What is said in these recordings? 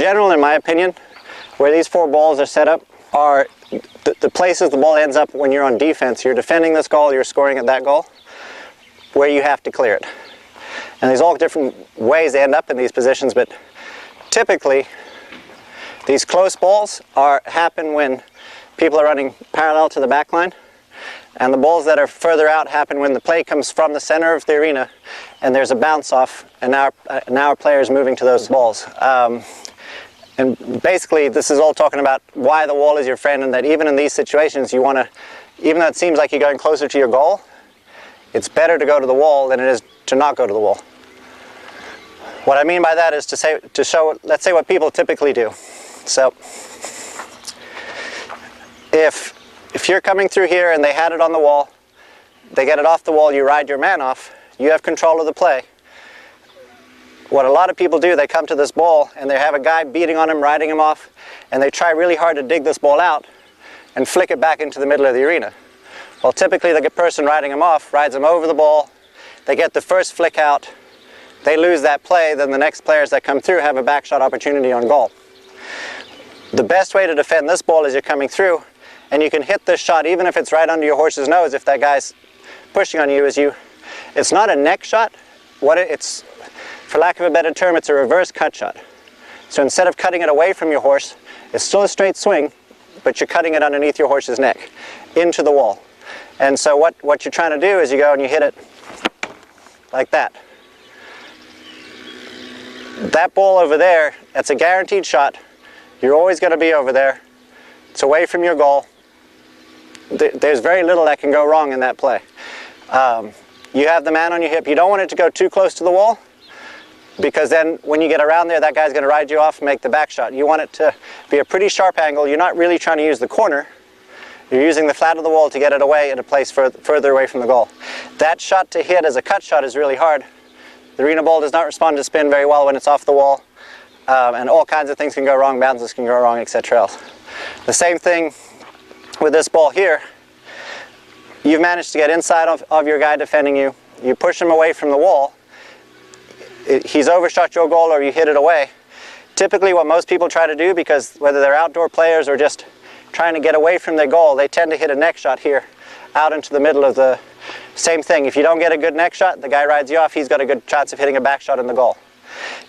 general, in my opinion, where these 4 balls are set up are the places the ball ends up when you're on defense. You're defending this goal, you're scoring at that goal, where you have to clear it. And there's all different ways they end up in these positions, but typically these close balls happen when people are running parallel to the back line, and the balls that are further out happen when the play comes from the center of the arena and there's a bounce off, and now our player is moving to those balls. And basically this is all talking about why the wall is your friend, and that even in these situations you want to, even though it seems like you're going closer to your goal, it's better to go to the wall than it is to not go to the wall. What I mean by that is to show, let's say, what people typically do. So if you're coming through here and they had it on the wall, they get it off the wall, you ride your man off, you have control of the play. What a lot of people do, they come to this ball and they have a guy beating on him, riding him off, and they try really hard to dig this ball out and flick it back into the middle of the arena. Well, typically the person riding him off rides him over the ball, they get the first flick out, they lose that play, then the next players that come through have a back shot opportunity on goal. The best way to defend this ball is you're coming through, and you can hit this shot even if it's right under your horse's nose if that guy's pushing on you. It's not a neck shot. It's, for lack of a better term, it's a reverse cut shot. So instead of cutting it away from your horse, it's still a straight swing, but you're cutting it underneath your horse's neck, into the wall. And so what you're trying to do is you go and you hit it like that. That ball over there, that's a guaranteed shot. You're always going to be over there. It's away from your goal. There's very little that can go wrong in that play. You have the man on your hip. You don't want it to go too close to the wall, because then when you get around there, that guy's going to ride you off and make the back shot. You want it to be a pretty sharp angle. You're not really trying to use the corner. You're using the flat of the wall to get it away in a place further away from the goal. That shot to hit as a cut shot is really hard. The arena ball does not respond to spin very well when it's off the wall, and all kinds of things can go wrong, bounces can go wrong, etc. else. The same thing with this ball here. You've managed to get inside of your guy defending you. You push him away from the wall. He's overshot your goal or you hit it away. Typically what most people try to do, because whether they're outdoor players or just trying to get away from their goal, they tend to hit a neck shot here out into the middle of the same thing. If you don't get a good neck shot, the guy rides you off, he's got a good chance of hitting a back shot in the goal.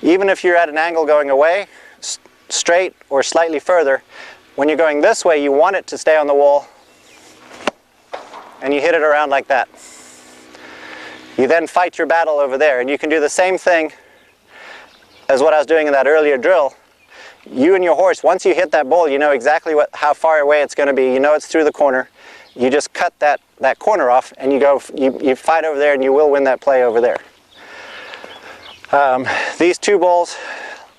Even if you're at an angle going away, straight or slightly further, when you're going this way, you want it to stay on the wall, and you hit it around like that. You then fight your battle over there, and you can do the same thing as what I was doing in that earlier drill. You and your horse, once you hit that ball, you know exactly how far away it's going to be. You know it's through the corner. You just cut that corner off, and you fight over there, and you will win that play over there. These 2 balls,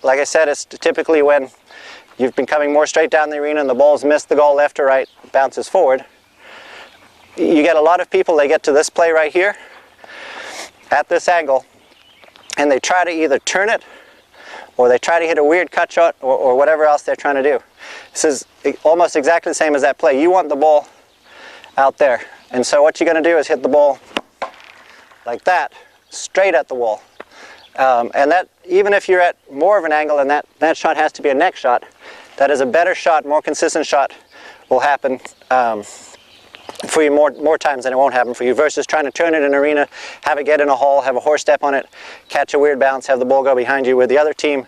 like I said, it's typically when you've been coming more straight down the arena and the ball's missed the goal left or right, bounces forward. You get a lot of people, they get to this play right here, at this angle, and they try to either turn it, or they try to hit a weird cut shot, or whatever else they're trying to do. This is almost exactly the same as that play. You want the ball out there, and so what you're going to do is hit the ball like that, straight at the wall. And that, even if you're at more of an angle and that shot has to be a neck shot, that is a better shot, more consistent shot will happen for you more times than it won't happen for you, versus trying to turn it in an arena, have it get in a hole, have a horse step on it, catch a weird bounce, have the ball go behind you with the other team.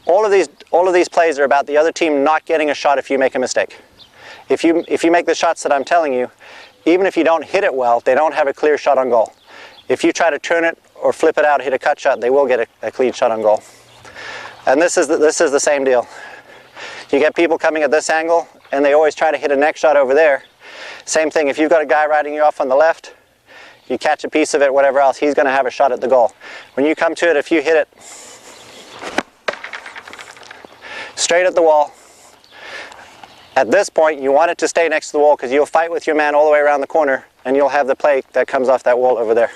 All of these plays are about the other team not getting a shot if you make a mistake. If you make the shots that I'm telling you, even if you don't hit it well, they don't have a clear shot on goal. If you try to turn it or flip it out, hit a cut shot, they will get a clean shot on goal. And this is the same deal. You get people coming at this angle, and they always try to hit a neck shot over there. Same thing, if you've got a guy riding you off on the left, you catch a piece of it, whatever else, he's going to have a shot at the goal. When you come to it, if you hit it straight at the wall, at this point you want it to stay next to the wall, because you'll fight with your man all the way around the corner, and you'll have the play that comes off that wall over there.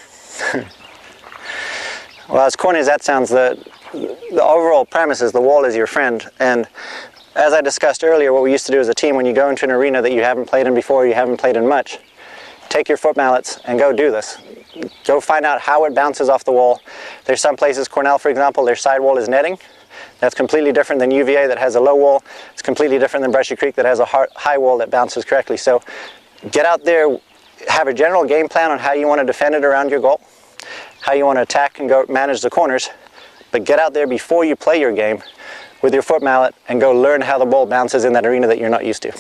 Well, as corny as that sounds, the overall premise is the wall is your friend. And as I discussed earlier, what we used to do as a team, when you go into an arena that you haven't played in before, you haven't played in much, take your foot mallets and go do this. Go find out how it bounces off the wall. There's some places, Cornell for example, their side wall is netting. That's completely different than UVA that has a low wall. It's completely different than Brushy Creek that has a high wall that bounces correctly. So get out there, have a general game plan on how you want to defend it around your goal, how you want to attack and go manage the corners, but get out there before you play your game with your foot mallet and go learn how the ball bounces in that arena that you're not used to.